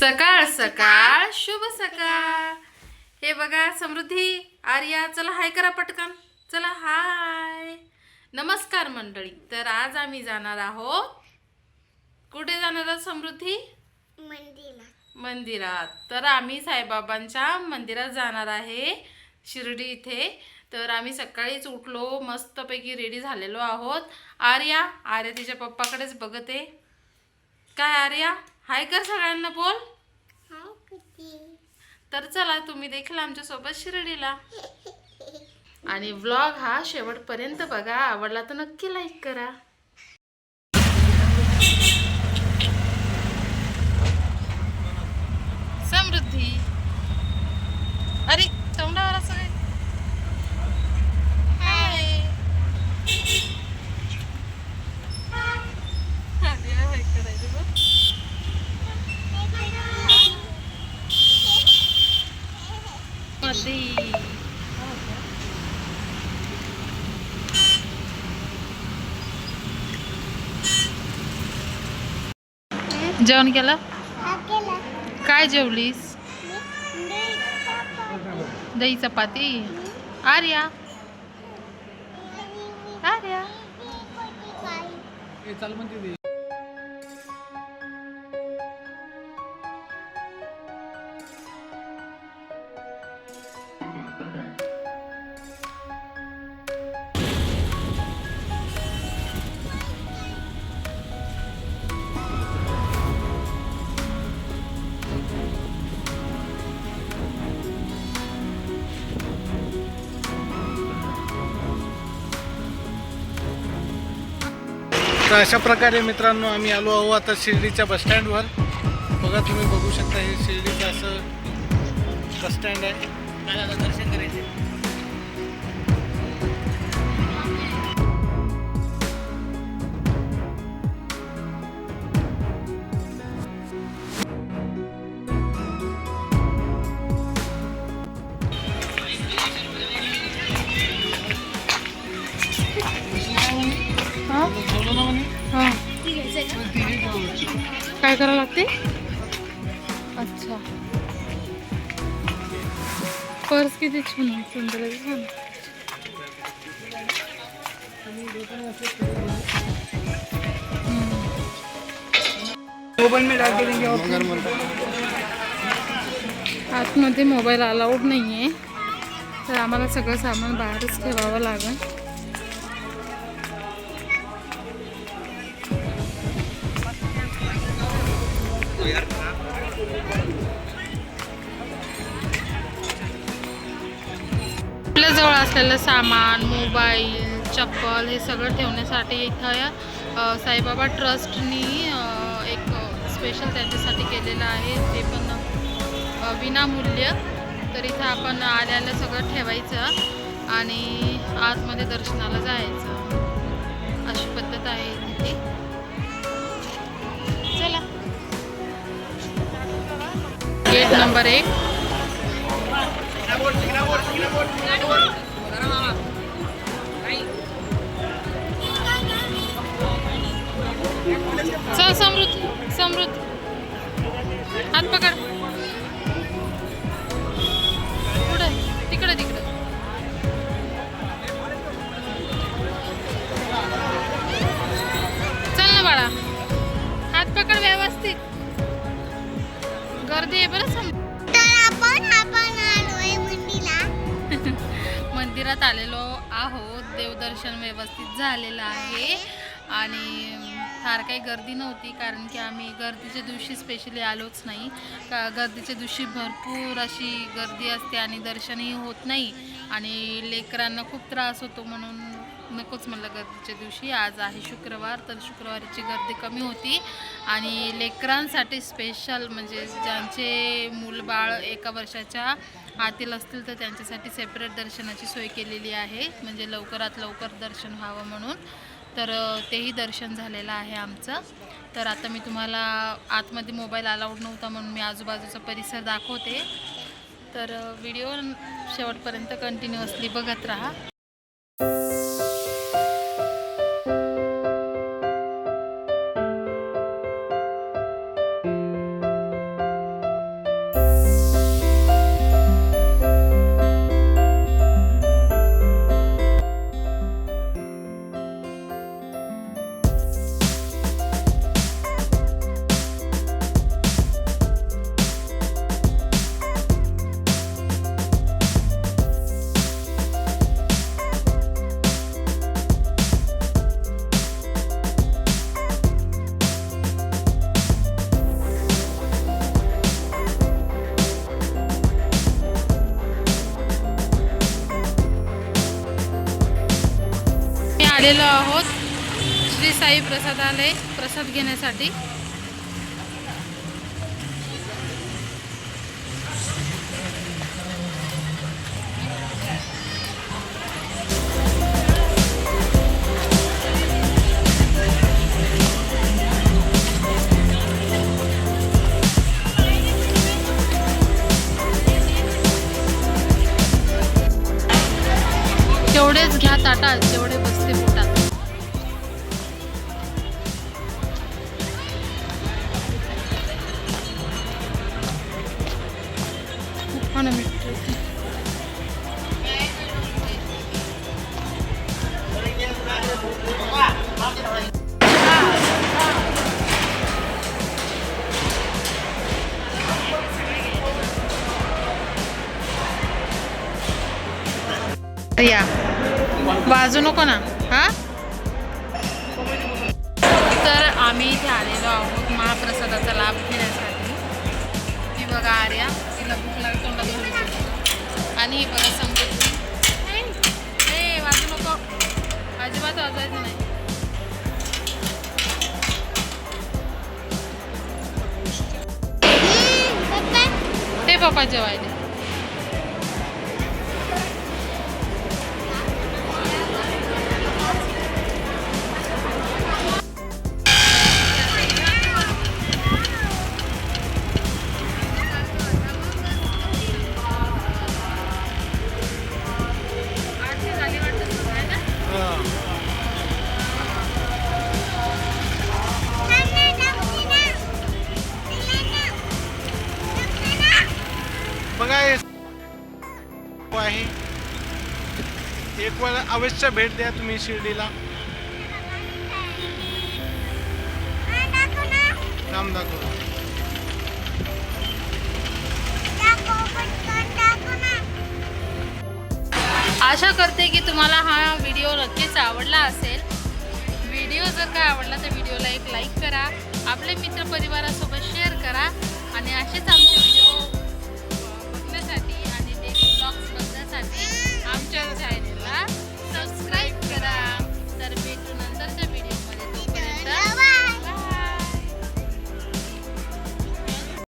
सकाळ सकाळ शुभ सकाळ। हे बघा समृद्धी आर्या, चला हाय करा पटकन, चला हाय। नमस्कार मंडळी, तर आज आम्ही जाणार आहोत, कुठे जाणार आहोत समृद्धी? मंदिरात। तर आम्ही साईबाबांच्या मंदिरात जाणार आहे शिर्डी इथे। तर आम्ही सकाळीच उठलो, मस्तपैकी रेडी झालेलो आहोत। आर्या तिच्या पप्पाकडेच बघते। काय आर्या, हाय कर सगळ्यांना, बोल। तर चला तुम्ही देखील आमच्या सोबत शिर्डीला, आणि व्लॉग हा शेवटपर्यंत बघा। आवडला तर नक्की लाईक करा। समृद्धी, अरे तोंडावर असं काय? हाय हाय करायचं बघ। जेवण केलं? काय जेवलीस? दही चपाती। आर्या आर्या तर अशा प्रकारे मित्रांनो आम्ही आलो आहोत आता शिर्डीच्या बसस्टँडवर। बघा तुम्ही बघू शकता, हे शिर्डीचं असं बसस्टँड आहे। दर्शन करायचे। काय करावं लागते? अच्छा, पर्स किती छान सुंदर आहे। आतमध्ये मोबाईल अलाउड नाही आहे, तर आम्हाला सगळं सामान बाहेरच ठेवावं लागेल। आपल्या जवळ असलेलं सामान, मोबाईल, चप्पल हे सगळं ठेवण्यासाठी इथं साईबाबा ट्रस्टनी एक स्पेशल त्यांच्यासाठी केलेलं आहे, ते पण विनामूल्य। तर इथं आपण आल्याला सगळं ठेवायचं आणि आतमध्ये दर्शनाला जायचं, अशी पद्धत आहे इथे। चला, गेट नंबर 1। चल समृद्ध हात पकड, पुढे तिकडे चल ना बाळा, हात पकड व्यवस्थित, गर्दी आहे बरं। मंदिरात आलेलो आहोत, देवदर्शन व्यवस्थित झालेलं आहे आणि फार काही गर्दी नव्हती, कारण की आम्ही गर्दीच्या दिवशी स्पेशली आलोच नाही। गर्दीच्या दिवशी भरपूर अशी गर्दी असते आणि दर्शनही होत नाही, आणि लेकरांना खूप त्रास होतो, म्हणून नकोच म्हणलं गर्दीच्या दिवशी। आज आहे शुक्रवार, तर शुक्रवारीची गर्दी कमी होती, आणि लेकरांसाठी स्पेशल म्हणजे ज्यांचे मूलबाळ 1 वर्षाच्या आतील असतील तर त्यांच्यासाठी सेपरेट दर्शनाची सोय केलेली आहे, म्हणजे लवकरात लवकर दर्शन व्हावं म्हणून। तर तेही दर्शन झालेलं आहे आमचं। तर आता मी तुम्हाला आतमध्ये मोबाईल अलाउड नव्हता म्हणून मी आजूबाजूचा परिसर दाखवते, तर व्हिडिओ शेवटपर्यंत कंटिन्युअसली बघत राहा। आलेलो आहोत श्री साई प्रसादालय प्रसाद घेण्यासाठी. तेवढेच घ्या ताटात जेवढे बसते पोटात. हा ना, मीठ ठेवते. या वाजू नको ना. हा, तर आम्ही इथे आलेलो आहोत महाप्रसादाचा लाभ घेण्यासाठी. ही बघा आर्या, तिला भूक लागली तोंडात धरून. आणि ही बघा समजून ए वाजू नको, अजिबात वाजवायचं नाही. ते पप्पा जेवायला. बघा आहे, एक वेळा अवश्य भेट द्या तुम्ही शिर्डीला. काम दाखव. आशा करते की तुम्हाला हा व्हिडिओ नक्कीच आवडला असेल. व्हिडिओ जर काय आवडला तर व्हिडिओला एक लाईक करा, आपले मित्रपरिवारासोबत शेअर करा